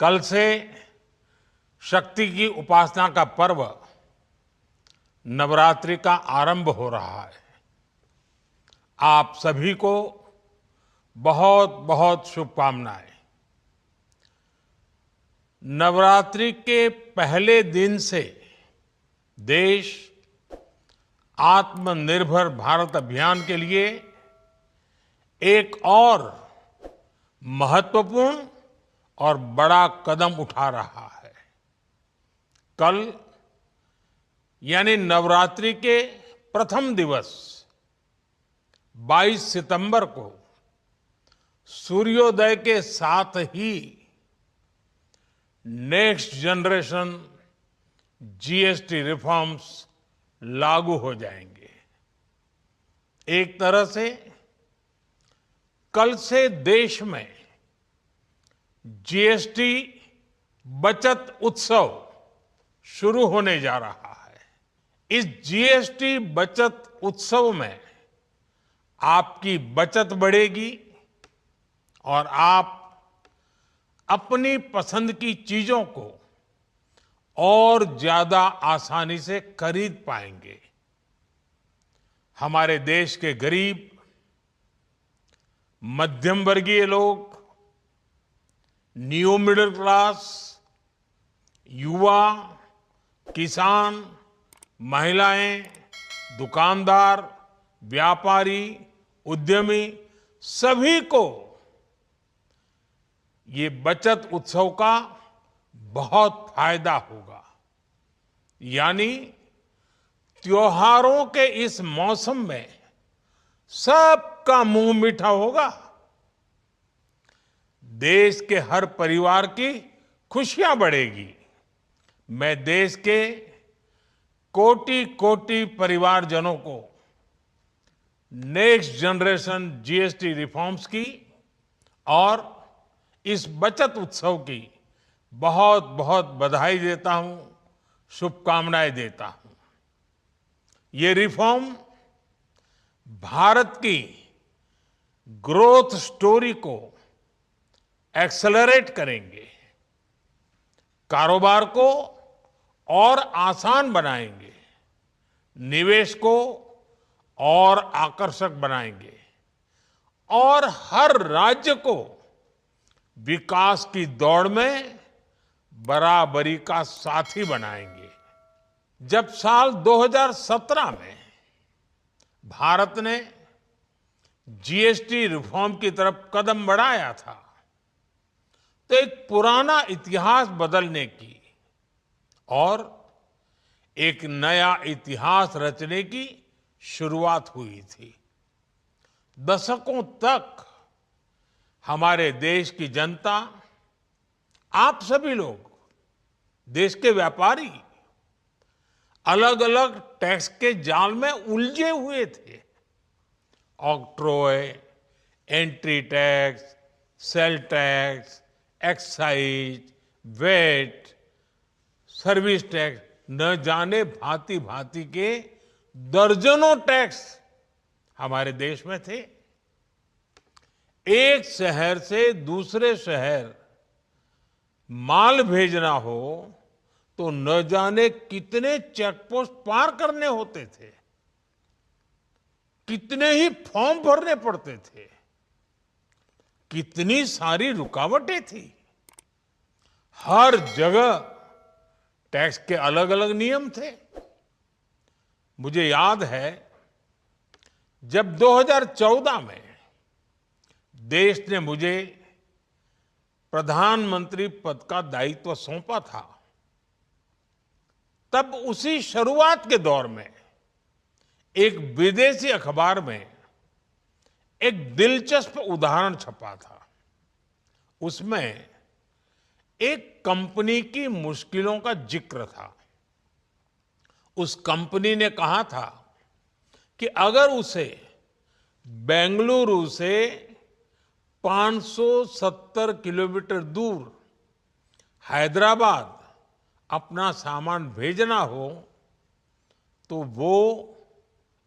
कल से शक्ति की उपासना का पर्व नवरात्रि का आरंभ हो रहा है। आप सभी को बहुत बहुत शुभकामनाएं। नवरात्रि के पहले दिन से देश आत्मनिर्भर भारत अभियान के लिए एक और महत्वपूर्ण और बड़ा कदम उठा रहा है। कल यानी नवरात्रि के प्रथम दिवस 22 सितंबर को सूर्योदय के साथ ही नेक्स्ट जनरेशन जीएसटी रिफॉर्म्स लागू हो जाएंगे। एक तरह से कल से देश में जीएसटी बचत उत्सव शुरू होने जा रहा है। इस जीएसटी बचत उत्सव में आपकी बचत बढ़ेगी और आप अपनी पसंद की चीजों को और ज्यादा आसानी से खरीद पाएंगे। हमारे देश के गरीब, मध्यम वर्गीय लोग, न्यू मिडिल क्लास, युवा, किसान, महिलाएं, दुकानदार, व्यापारी, उद्यमी सभी को ये बचत उत्सव का बहुत फायदा होगा। यानी त्योहारों के इस मौसम में सबका मुंह मीठा होगा। देश के हर परिवार की खुशियां बढ़ेगी। मैं देश के कोटि कोटि परिवारजनों को नेक्स्ट जनरेशन जीएसटी रिफॉर्म्स की और इस बचत उत्सव की बहुत बहुत बधाई देता हूं, शुभकामनाएं देता हूं। ये रिफॉर्म भारत की ग्रोथ स्टोरी को एक्सेलरेट करेंगे, कारोबार को और आसान बनाएंगे, निवेश को और आकर्षक बनाएंगे और हर राज्य को विकास की दौड़ में बराबरी का साथी बनाएंगे। जब साल 2017 में भारत ने जीएसटी रिफॉर्म की तरफ कदम बढ़ाया था तो एक पुराना इतिहास बदलने की और एक नया इतिहास रचने की शुरुआत हुई थी। दशकों तक हमारे देश की जनता, आप सभी लोग, देश के व्यापारी अलग अलग टैक्स के जाल में उलझे हुए थे। Octroi, entry tax, sale tax, excise, VAT, service tax, न जाने भांति भांति के दर्जनों टैक्स हमारे देश में थे। एक शहर से दूसरे शहर माल भेजना हो तो न जाने कितने चेकपोस्ट पार करने होते थे, कितने ही फॉर्म भरने पड़ते थे, कितनी सारी रुकावटें थी। हर जगह टैक्स के अलग अलग नियम थे। मुझे याद है जब 2014 में देश ने मुझे प्रधानमंत्री पद का दायित्व सौंपा था, तब उसी शुरुआत के दौर में एक विदेशी अखबार में एक दिलचस्प उदाहरण छपा था। उसमें एक कंपनी की मुश्किलों का जिक्र था। उस कंपनी ने कहा था कि अगर उसे बेंगलुरु से 570 किलोमीटर दूर हैदराबाद अपना सामान भेजना हो तो वो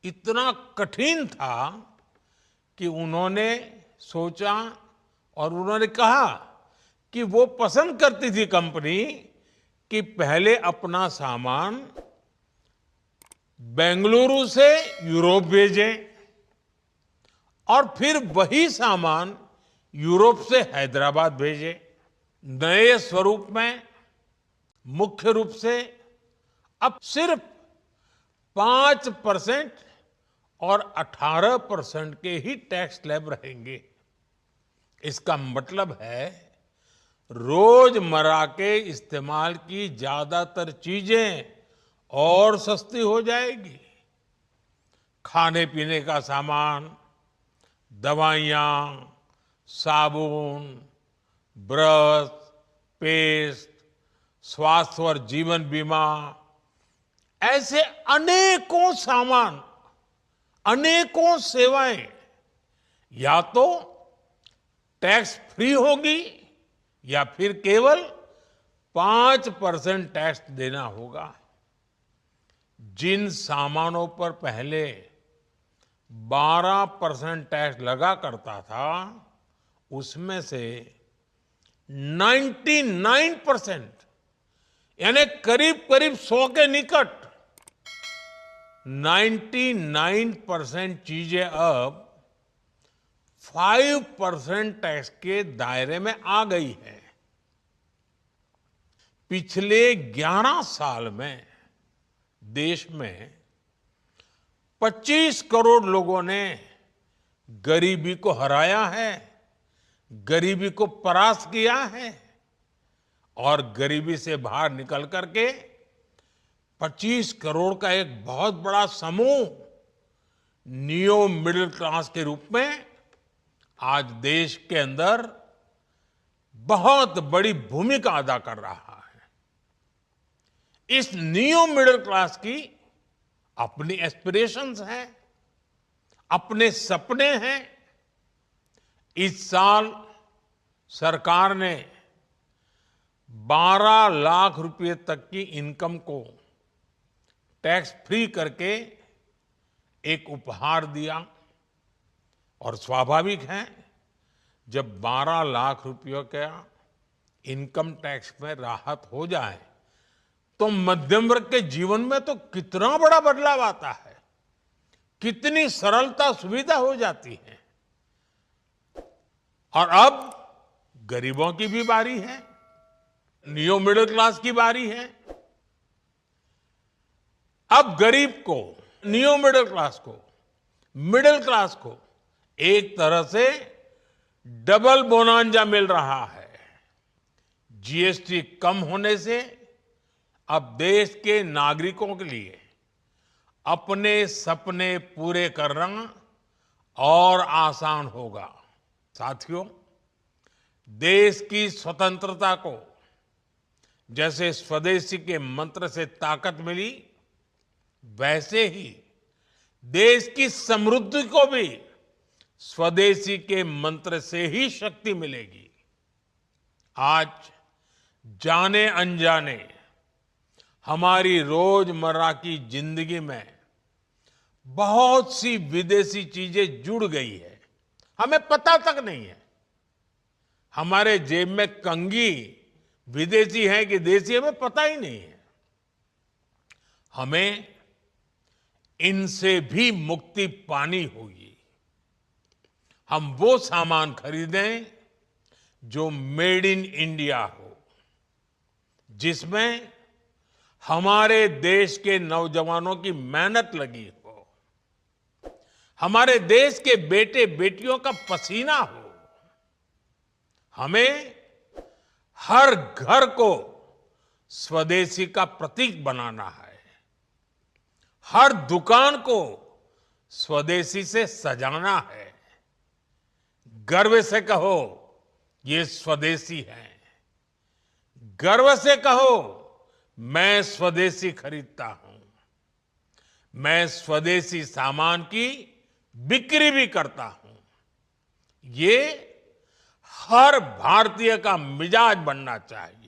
इतना कठिन था कि उन्होंने सोचा और उन्होंने कहा कि वो पसंद करती थी कंपनी कि पहले अपना सामान बेंगलुरु से यूरोप भेजें और फिर वही सामान यूरोप से हैदराबाद भेजें। नए स्वरूप में मुख्य रूप से अब सिर्फ 5% और 18% के ही टैक्स स्लैब रहेंगे। इसका मतलब है रोजमर्रा के इस्तेमाल की ज्यादातर चीजें और सस्ती हो जाएगी। खाने पीने का सामान, दवाइयाँ, साबुन, ब्रश, पेस्ट, स्वास्थ्य और जीवन बीमा, ऐसे अनेकों सामान, अनेकों सेवाएं या तो टैक्स फ्री होगी या फिर केवल 5% टैक्स देना होगा। जिन सामानों पर पहले 12% टैक्स लगा करता था, उसमें से 99% यानी करीब करीब 100 के निकट 99% चीजें अब 5% टैक्स के दायरे में आ गई है। पिछले 11 साल में देश में 25 करोड़ लोगों ने गरीबी को हराया है, गरीबी को परास्त किया है और गरीबी से बाहर निकल करके 25 करोड़ का एक बहुत बड़ा समूह नियो मिडिल क्लास के रूप में आज देश के अंदर बहुत बड़ी भूमिका अदा कर रहा है। इस नियो मिडिल क्लास की अपनी एस्पिरेशंस हैं, अपने सपने हैं। इस साल सरकार ने 12 लाख रुपए तक की इनकम को टैक्स फ्री करके एक उपहार दिया और स्वाभाविक है जब 12 लाख रुपयों का इनकम टैक्स में राहत हो जाए तो मध्यम वर्ग के जीवन में तो कितना बड़ा बदलाव आता है, कितनी सरलता सुविधा हो जाती है। और अब गरीबों की भी बारी है, नियो मिडिल क्लास की बारी है। अब गरीब को, नियो मिडिल क्लास को एक तरह से डबल बोनांजा मिल रहा है। जीएसटी कम होने से अब देश के नागरिकों के लिए अपने सपने पूरे करना और आसान होगा। साथियों, देश की स्वतंत्रता को जैसे स्वदेशी के मंत्र से ताकत मिली, वैसे ही देश की समृद्धि को भी स्वदेशी के मंत्र से ही शक्ति मिलेगी। आज जाने अनजाने हमारी रोजमर्रा की जिंदगी में बहुत सी विदेशी चीजें जुड़ गई है, हमें पता तक नहीं है। हमारे जेब में कंघी विदेशी है कि देसी, हमें पता ही नहीं है। हमें इनसे भी मुक्ति पानी होगी। हम वो सामान खरीदें जो मेड इन इंडिया हो, जिसमें हमारे देश के नौजवानों की मेहनत लगी हो, हमारे देश के बेटे बेटियों का पसीना हो। हमें हर घर को स्वदेशी का प्रतीक बनाना है, हर दुकान को स्वदेशी से सजाना है। गर्व से कहो ये स्वदेशी है, गर्व से कहो मैं स्वदेशी खरीदता हूं, मैं स्वदेशी सामान की बिक्री भी करता हूं। ये हर भारतीय का मिजाज बनना चाहिए।